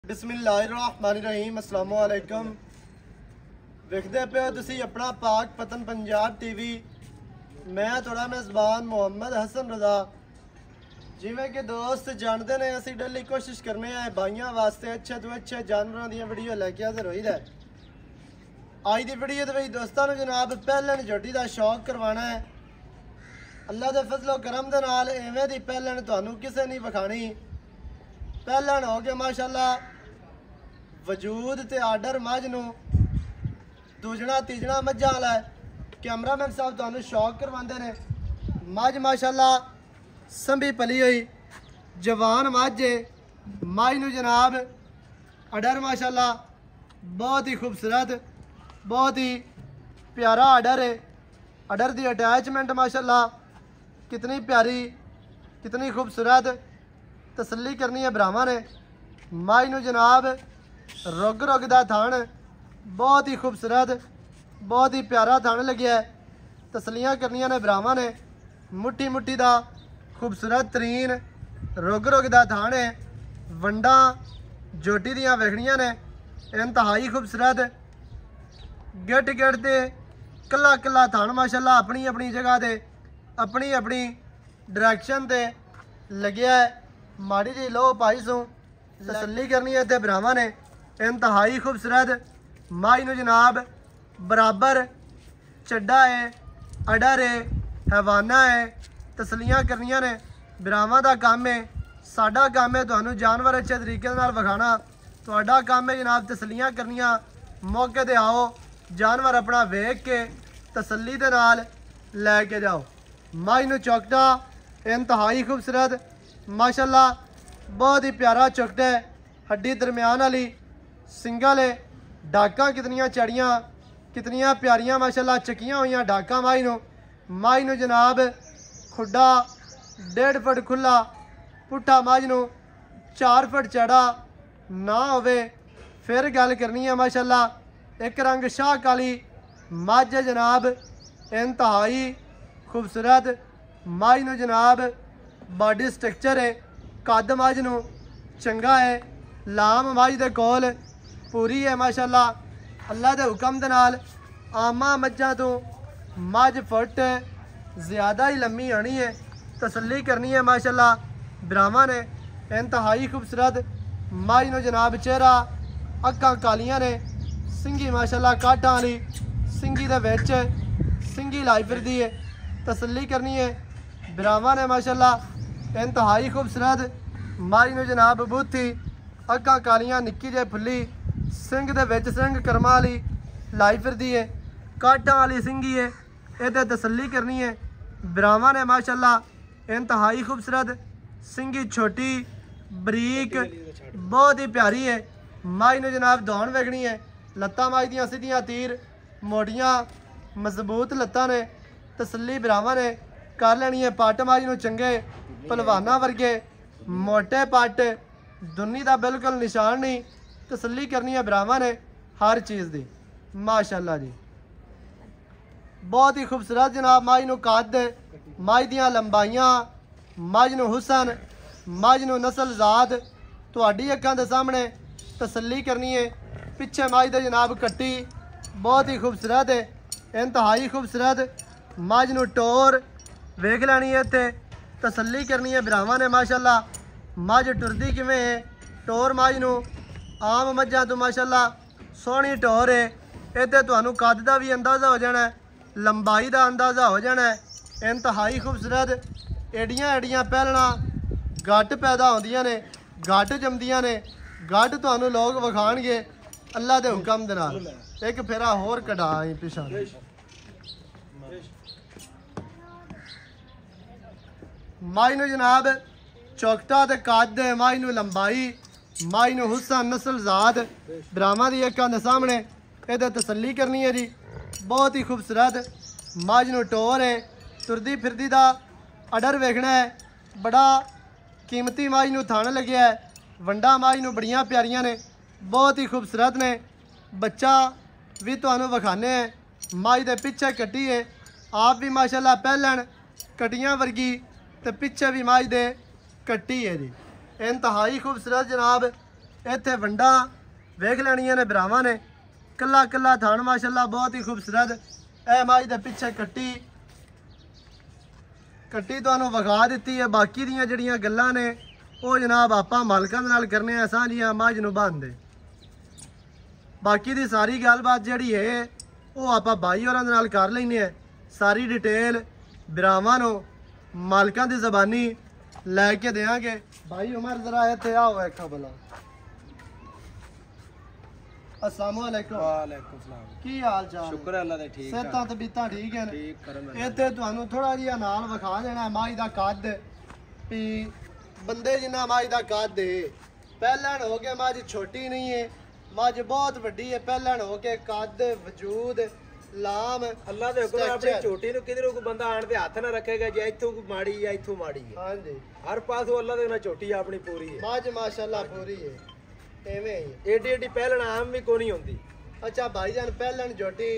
बिस्मिल्लाहिर्रहमानिर्रहीम अस्सलाम वालेकुम। वेखदे पे हो तुसी अपना पाक पतन पंजाब टीवी। मैं थोड़ा मेज़बान मोहम्मद हसन रज़ा। जिमें कि दोस्त जानते ने असी डेली कोशिश करने हैं भाइयों वास्ते अच्छे तो अच्छे जानवरों दी वीडियो लैके हाजिर होई दा। अज की वीडियो दे दोस्तों ने जनाब पहलन झोटी का शौक करवाना है। अल्लाह के फजलो करम दे नाल इवें दी पहलन तुहानू किसे नहीं विखानी। पहलन हो गया माशाअल्लाह वजूद ते आर्डर मझ नू दूजना तीजना मझां वाला कैमरामैन साहब तुहानू शौक करवाते ने। मझ माशाअल्लाह संभी पली हुई जवान मझ है। मझ नू जनाब आर्डर माशाअल्लाह बहुत ही खूबसूरत बहुत ही प्यारा आर्डर है। आर्डर की अटैचमेंट माशाअल्लाह कितनी प्यारी कितनी खूबसूरत तसल्ली करनी है भरावां ने। मझ नू जनाब रुग रुग दा थान बहुत ही खूबसूरत बहुत ही प्यारा थान लग्या है। तसलियां करनियां ने भरावां ने। मुट्ठी मुट्ठी दा खूबसूरत तरीन रुग रुग दा थान है। वंडा जोटी दियां वेखणियां ने इंतहाई खूबसूरत। गिट गिट ते कला कला थान माशाअल्लाह अपनी अपनी जगह ते अपनी अपनी डायरैक्शन ते लग्या है। माड़ी जी लो पाई सू तसल्ली करनी है ते भरावां ने। इंतहाई खूबसूरत मझ नू जनाब बराबर चड्डा है अडर है हैवाना है। तसलियां करनियां ने भरावां दा काम है। साडा काम है तुहानू जानवर अच्छे तरीके नाल विखाना। तुहाडा काम है जनाब तसलियां करनियां। मौके ते आओ जानवर अपना वेख के तसल्ली दे नाल लैके जाओ। मझ नू चौकटा इंतहाई खूबसूरत माशाअल्लाह बहुत ही प्यारा चौकटा है। हड्डी दरम्यान वाली सिंगल है। डाका कितनियां चढ़ियां कितनियां प्यारियां माशाअल्लाह चकियां हुई डाका। मझ नू जनाब खुड्डा 1.5 फुट खुला पुट्ठा मझ नू 4 फुट चढ़ा ना होवे फिर गल करनी है माशाअल्लाह। एक रंग शाह काली मझ है जनाब इंतहाई खूबसूरत। मझ नू जनाब बॉडी स्ट्रक्चर है कद मझ नू चंगा है। लाम मझ दे कोल पूरी है माशाअल्लाह। अल्लाह के हुक्म दे नाल आमा मझां तो मझ फुट ज़्यादा ही लम्मी आनी है। तसल्ली करनी है माशाअल्लाह भरावां ने। इंतहाई खूबसूरत मझ नू जनाब चेहरा अक्कां कालियां ने। सिंगी माशाअल्लाह काठां वाली सिंगी दे विच सिंगी लाई फिरदी है। तसल्ली करनी है भरावां ने माशाअल्लाह। इंतहाई खूबसूरत मझ नू जनाब बूथी अक्कां कालियां निक्की जे फुल्ली सिंग दे विच सिंग कर्मा वाली लाई फिरदी है। काठां वाली सिंगी है इहदे तसल्ली करनी है भरावां ने माशाअल्लाह। इंतहाई खूबसूरत सिंगी छोटी बरीक बहुत ही प्यारी है। मझ नू जनाब दौड़ वेखनी है। लत्तां मझ दियां सीधियां तीर मोटियां मजबूत लत्तां ने। तसल्ली भरावां ने कर लेनी है। पट मझ नू चंगे पहलवाना वर्गे मोटे पट दुनी का बिल्कुल निशान नहीं। तसल्ली करनी है भरावां ने हर चीज़ की माशाअल्लाह जी। बहुत ही खूबसूरत जनाब मझ नू कद मझ दियां लंबाइयां मझ नू हुसन मझ नू नस्ल जात तुहाडी अक्खां दे सामने तसल्ली करनी है। पिछे मझ दे जनाब कट्टी बहुत ही खूबसूरत है इंतहाई खूबसूरत। मझ नू टोर वेख लैनी है इत्थे तसल्ली करनी है भरावां ने माशाअल्लाह। मझ टुरदी किवें है टोर मझ नू आम मझां तो माशाअल्लाह सोहनी टोर है। इत्थे तुहानू कद का भी अंदाज़ा हो जाना है लंबाई का अंदाज़ा हो जाना है। इंतहाई खूबसूरत एडियां एडियां पहलना गट पैदा होंदियां ने गट जमदियां ने। गट तुहानू लोग विखाणगे अल्लाह के हुक्म दे नाल। एक फेरा होर कढा पिछा मझ नू जनाब चौकटा ते कद मझ नू लंबाई मझ नू हुसन नस्ल जात भरावां दी अक्खां दे सामने इहदे तसल्ली करनी है जी। बहुत ही खूबसूरत मझ नू टोर है तुरदी फिरदी दा अडर वेखना है। बड़ा कीमती मझ नू थान लग्या है। वंडा मझ नू बड़ियां प्यारियां ने बहुत ही खूबसूरत ने। बच्चा भी तुहानू विखाने हैं। मझ दे पिछे कट्टी है आप भी माशाअल्लाह पहलन कटियां वर्गी ते पिछे भी मझ दे कट्टी है जी। इंतहाई खूबसूरत जनाब ਇੱਥੇ ਵੰਡਾ ਵੇਖ ਲੈਣੀਆਂ ਨੇ ਭਰਾਵਾਂ ਨੇ। ਕੱਲਾ ਕੱਲਾ ਥਾਣ ਮਾਸ਼ਾਅੱਲਾ ਬਹੁਤ ਹੀ ਖੂਬਸੂਰਤ। ਇਹ ਮੱਝ ਦੇ ਪਿੱਛੇ ਕੱਟੀ ਤੁਹਾਨੂੰ ਵਿਖਾ ਦਿੱਤੀ ਹੈ। ਬਾਕੀ ਦੀਆਂ ਜਿਹੜੀਆਂ ਗੱਲਾਂ ਨੇ ਉਹ ਜਨਾਬ ਆਪਾਂ ਮਾਲਕਾਂ ਦੇ ਨਾਲ ਕਰਨੇ ਆ ਸਾਂਝੀਆਂ ਮੱਝ ਨੂੰ ਬੰਨਦੇ। ਬਾਕੀ ਦੀ ਸਾਰੀ ਗੱਲਬਾਤ ਜਿਹੜੀ ਹੈ ਉਹ ਆਪਾਂ ਬਾਈ ਹੋਰਾਂ ਦੇ ਨਾਲ ਕਰ ਲੈਂਦੇ ਆ। ਸਾਰੀ ਡਿਟੇਲ ਭਰਾਵਾਂ ਨੂੰ ਮਾਲਕਾਂ ਦੀ ਜ਼ਬਾਨੀ ਲੈ ਕੇ ਦੇਵਾਂਗੇ। भाई उमर जरा इत्थे आओ वेखो भला। अस्सलाम वालेकुम। वालेकुम सलाम। की हाल चाल? शुक्र है अल्लाह दे ठीक है। सेहतां तबीयतां ठीक है? ठीक करम। इत्थे तुहानू थोड़ा जिहा नाल विखा देना माई दा कद भी बंदे जिन्ना माई दा कद है। पहलन हो के मां छोटी नहीं है, मां बहुत वड्डी है। पहलन हो के कद वजूद लाम अल्लाह दे हुक्म अपनी छोटी नु किधरों को बंदा आण दे हाथ ना रखेगा जे इथों को माड़ी या इथों माड़ी है। हां जी, हर पासों अल्लाह दे ना छोटी अपनी पूरी है। मां माशाल्लाह पूरी है। एवें ही एडी एडी पहलन आम भी कोनी होंदी। अच्छा भाईजान पहलन जोटी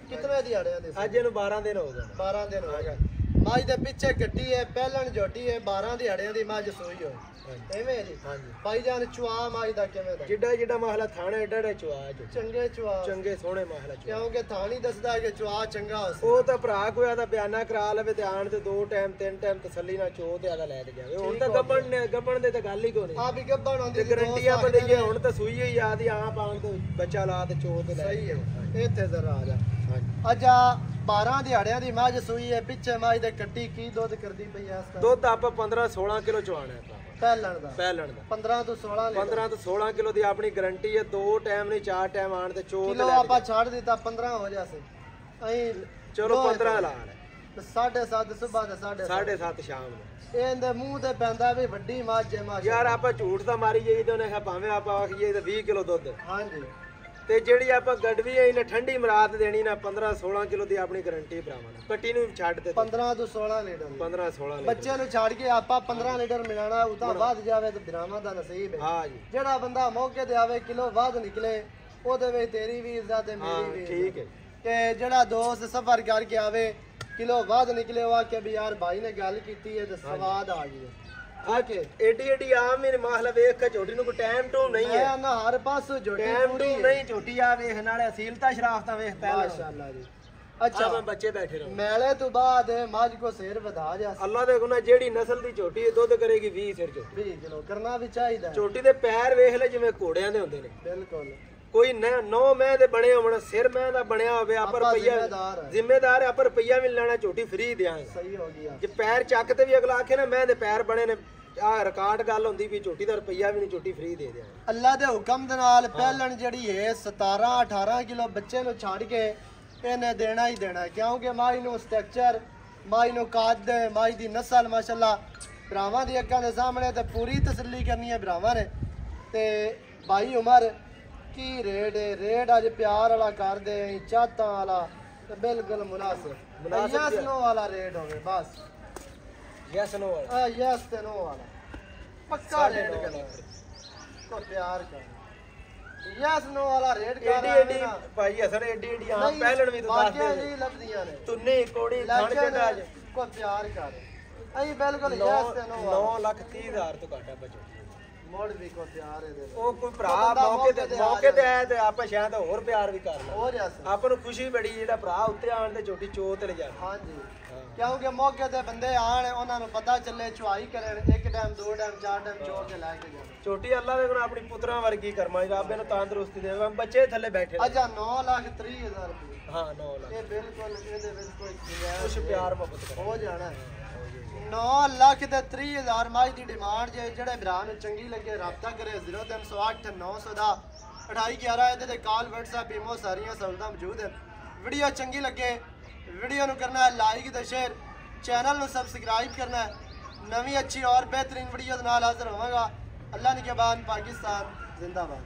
कितने दिहाड़े दे? आज इनु 12 दिन हो गए। 12 दिन हो गए। मां दे पीछे कट्टी है, पहलन जोटी है, 12 दिहाड़े दी मां सोई हो। एवें जी। हां जी भाईजान चुआ मां दा किवें दा? जिड्डा जिड्डा महला थाने डड़े चुआ जो चंगे चुआ, चंगे सोहणे महला चुआ। क्योंकि थानी दसदा कि चुआ चंगा हो। ओ तां भरा कोई दा बयाना करा लवे ते आण ते 2 टाइम 3 टाइम तसल्ली ना चो ते आदा ले के जावे। हुन तां गब्बण दे तां गल ही कोनी। आ भी गब्बण होंदी ते गारंटी आप देइए। हुन तां सूई ही याद ही आप आण ते बच्चा ला ते चो ते ले। सही है। इत्थे जरा आ जा। हां अच्छा 12 दिहाड़ियां दी मां सूई है, पिछे मां दे कट्टी की दुध करदी पई है? दुध आप 15-16 किलो चवाना है पहलन दा। 15 तो 16 लीटर। 15 तो 16 किलो दी अपनी गारंटी है। 2 टाइम नहीं 4 टाइम आण ते चो किलो आपा छाड़ दिता 15 हो जासे। अई चलो 15 ला ले। 7:30 सुबह दे 7:30 शाम ਨੂੰ। ਇਹਦੇ ਮੂੰਹ ਤੇ ਪੈਂਦਾ ਵੀ ਵੱਡੀ ਮੱਝ ਹੈ ਮਾਸ਼ਾ। ਯਾਰ ਆਪਾਂ ਝੂਠ ਤਾਂ ਮਾਰੀ ਜਾਈ ਤੇ ਉਹਨੇ ਕਿਹਾ ਭਾਵੇਂ ਆਪਾਂ ਆਖੀਏ ਤੇ 20 ਕਿਲੋ ਦੁੱਧ। ਹਾਂਜੀ ਤੇ ਜਿਹੜੀ ਆਪਾਂ ਗੜਵੀ ਹੈ ਇਹਨੇ ਠੰਡੀ ਮਰਾਤ ਦੇਣੀ ਨਾ 15-16 ਕਿਲੋ ਦੀ ਆਪਣੀ ਗਾਰੰਟੀ ਭਰਾਵਾਂ ਨੇ। ਕੱਟੀ ਨੂੰ ਛੱਡ ਦੇ 15 ਤੋਂ 16 ਲੀਟਰ। 15-16 ਲੀਟਰ ਬੱਚੇ ਨੂੰ ਛੱਡ ਕੇ ਆਪਾਂ 15 ਲੀਟਰ ਮਿਲਾਣਾ ਉਹ ਤਾਂ ਵੱਧ ਜਾਵੇ ਤੇ ਭਰਾਵਾਂ ਦਾ ਨਸੀਬ ਹੈ। ਹਾਂ ਜੀ। ਜਿਹੜਾ ਬੰਦਾ ਮੌਕੇ ਤੇ ਆਵੇ ਕਿਲੋ ਵੱਧ ਨਿਕਲੇ ਉਹਦੇ ਵਿੱਚ ਤੇਰੀ ਵੀ ਇੱਜ਼ਤ ਹੈ ਮੇਰੀ ਵੀ। ਠੀਕ ਹੈ। ਕਿ ਜਿਹੜਾ ਦੋਸਤ ਸਫ਼ਰ ਕਰਕੇ ਆਵੇ ਕਿਲੋ ਵੱਧ ਨਿਕਲੇ ਉਹ ਆਖੇ ਵੀ ਯਾਰ ਭਾਈ ਨੇ ਗੱਲ ਕੀਤੀ ਹੈ ਤੇ ਸਵਾਦ ਆ ਗਈ। ਆਕੇ ਏਡੀ ਏਡੀ ਆਮ ਮੇਰੇ ਮਾਹਲਾ ਵੇਖ ਕੇ ਝੋਟੀ ਨੂੰ ਕੋਈ ਟਾਈਮ ਟੂ ਨਹੀਂ ਹੈ। ਮੈਂ ਨਾ ਹਰ ਪਾਸੋਂ ਝੋਟੀ ਟਾਈਮ ਟੂ ਨਹੀਂ ਝੋਟੀ ਆ ਵੇਖ ਨਾਲੇ ਅਸੀਲਤਾ ਸ਼ਰਾਫਤਾਂ ਵੇਖ ਪਹਿਲਾਂ। ਮਾਸ਼ਾਅੱਲਾ ਜੀ। ਅੱਛਾ ਮੈਂ ਬੱਚੇ ਬੈਠੇ ਰਹੋ ਮੈਲੇ ਤੋਂ ਬਾਅਦ ਮੱਝ ਕੋ ਸਿਰ ਵਧਾ ਜਾ। ਅੱਲਾ ਦੇ ਗੁਨਾ ਜਿਹੜੀ ਨਸਲ ਦੀ ਝੋਟੀ ਦੁੱਧ ਕਰੇਗੀ 20 ਸਿਰ ਚੋ 20 ਕਿਲੋ ਕਰਨਾ ਵੀ ਚਾਹੀਦਾ। ਝੋਟੀ ਦੇ ਪੈਰ ਵੇਖ ਲੈ ਜਿਵੇਂ ਘੋੜਿਆਂ ਦੇ ਹੁੰਦੇ ਨੇ। ਬਿਲਕੁਲ ਕੋਈ 9 ਮਹਿ ਦੇ ਬਣੇ ਹੋਣ, ਸਿਰ ਮਹਿ ਦਾ ਬਣਿਆ ਹੋਵੇ, ਆਪਾਂ ਰੁਪਈਆ ਜ਼ਿੰਮੇਦਾਰ ਹੈ, ਆਪਾਂ ਰੁਪਈਆ ਵੀ ਲੈਣਾ, ਝੋਟੀ ਫ੍ਰੀ ਦੇਾਂਗੇ। ਸਹੀ ਹੋ ਗਿਆ। ਜੇ ਪੈਰ ਚੱਕ ਤੇ ਵੀ ਅਗਲਾ ਆਖੇ ਨਾ ਮੈਂ ਦੇ ਪੈਰ ਬਣੇ ਨੇ ਆ ਰਿਕਾਰਡ ਗੱਲ ਹੁੰਦੀ ਵੀ ਝੋਟੀ ਦਾ ਰੁਪਈਆ ਵੀ ਨਹੀਂ, ਝੋਟੀ ਫ੍ਰੀ ਦੇ ਦਿਆਂਗੇ ਅੱਲਾ ਦੇ ਹੁਕਮ ਦੇ ਨਾਲ। ਪਹਿਲਣ ਜਿਹੜੀ ਹੈ 17-18 ਕਿਲੋ ਬੱਚੇ ਨੂੰ ਛੱਡ ਕੇ ਇਹਨੇ ਦੇਣਾ ਹੀ ਦੇਣਾ, ਕਿਉਂਕਿ ਮਾਈ ਨੂੰ ਸਟਰਕਚਰ, ਮਾਈ ਨੂੰ ਕੱਦ, ਮਾਈ ਦੀ ਨਸਲ ਮਾਸ਼ਾਅੱਲਾ ਭਰਾਵਾਂ ਦੀ ਅੱਖਾਂ ਦੇ ਸਾਹਮਣੇ ਤੇ ਪੂਰੀ ਤਸੱਲੀ ਕਰਨੀ ਹੈ ਭਰਾਵਾਂ ਨੇ। ਤੇ ਭਾਈ ਉਮਰ ਕੀ ਰੇਟ ਹੈ? ਰੇਟ ਅੱਜ ਪਿਆਰ ਵਾਲਾ ਕਰ ਦੇ, ਚਾਹਤਾਂ ਵਾਲਾ ਤੇ ਬਿਲਕੁਲ ਮੁਨਾਸਿਬ ਯਸ ਨੋ ਵਾਲਾ ਰੇਟ ਹੋਵੇ ਬਸ। ਯਸ ਨੋ ਵਾਲਾ ਯਸ ਤੇ ਨੋ ਵਾਲਾ ਪੱਕਾ ਰੇਟ ਕਰ ਕੋ ਪਿਆਰ ਕਰ। ਯਸ ਨੋ ਵਾਲਾ ਰੇਟ ਕਰ ਏਡੀ ਭਾਈ ਅਸਰ ਏਡੀ ਏਡੀ ਆ ਪਹਿਲਣ ਵੀ ਤੂੰ ਦੱਸ ਦੇ ਨਹੀਂ ਲੱਭਦੀਆਂ ਨੇ ਤੁੰਨੇ ਕੋੜੀ ਥਣ ਚੱਡਾ ਅੱਜ ਕੋ ਪਿਆਰ ਕਰ। ਅਈ ਬਿਲਕੁਲ ਯਸ ਤੇ ਨੋ 9,30,000 ਤੋਂ ਘਾਟਾ ਬਚੋ ਮੋੜ ਵੀ ਕੋ ਪਿਆਰ ਹੈ। ਉਹ ਕੋਈ ਭਰਾ ਮੌਕੇ ਤੇ ਆਇਆ ਤੇ ਆਪਾਂ ਸ਼ਾਇਦ ਹੋਰ ਪਿਆਰ ਵੀ ਕਰ ਲਾਂ। ਹੋ ਜਾ ਆਪਾਂ ਨੂੰ ਖੁਸ਼ੀ ਬੜੀ ਜਿਹੜਾ ਭਰਾ ਉੱਤੇ ਆਣ ਤੇ ਝੋਟੀ ਚੋ ਤੇ ਲਿਜਾ। ਹਾਂਜੀ ਕਿਉਂਕਿ ਮੌਕੇ ਤੇ ਬੰਦੇ ਆਣ ਉਹਨਾਂ ਨੂੰ ਪਤਾ ਚੱਲੇ ਚੁਆਈ ਕਰਨ, ਇੱਕ ਟਾਈਮ 2 ਟਾਈਮ 4 ਟਾਈਮ ਚੋ ਕੇ ਲੈ ਕੇ ਜਾਣ। ਝੋਟੀ ਅੱਲਾ ਦੇ ਕੋਲ ਆਪਣੀ ਪੁੱਤਰਾਂ ਵਰਗੀ ਕਰਮਾਈ ਰੱਬ ਇਹਨੂੰ ਤੰਦਰੁਸਤੀ ਦੇਵੇ। ਬੱਚੇ ਥੱਲੇ ਬੈਠੇ ਅੱਛਾ 9,30,000 ਰੁਪਏ। ਹਾਂ 9 ਲੱਖ ਇਹ ਬਿਲਕੁਲ ਇਹਦੇ ਵਿੱਚ ਕੋਈ ਕੁਛ ਪਿਆਰ ਮੁਹੱਬਤ ਹੋ ਜਾਣਾ। 9,30,000 ਮਾਈ ਦੀ ਡਿਮਾਂਡ ਜੇ ਜਿਹੜੇ ਭਰਾ ਨੂੰ ਚੰਗੀ ਲੱਗੇ ਰਾਬਤਾ ਕਰੇ 0308 900 ਦਾ 2811। ਇਹਦੇ ਤੇ ਕਾਲ WhatsApp ਈਮੋ ਸਾਰੀਆਂ ਸਹੂਲਤਾਂ ਮੌਜੂਦ ਹਨ। ਵੀਡੀਓ ਚੰਗੀ ਲੱਗੇ ਵੀਡੀਓ ਨੂੰ ਕਰਨਾ ਹੈ ਲਾਈਕ ਤੇ ਸ਼ੇਅਰ, ਚੈਨਲ ਨੂੰ ਸਬਸਕ੍ਰਾਈਬ ਕਰਨਾ ਹੈ। ਨਵੀਂ ਅੱਛੀ ਔਰ ਬਿਹਤਰੀਨ ਵੀਡੀਓ ਦੇ ਨਾਲ ਹਾਜ਼ਰ ਹੋਵਾਂਗਾ। ਅੱਲਾ ਨਿਗਹਿਬਾਨ, ਪਾਕਿस्तान जिंदाबाद।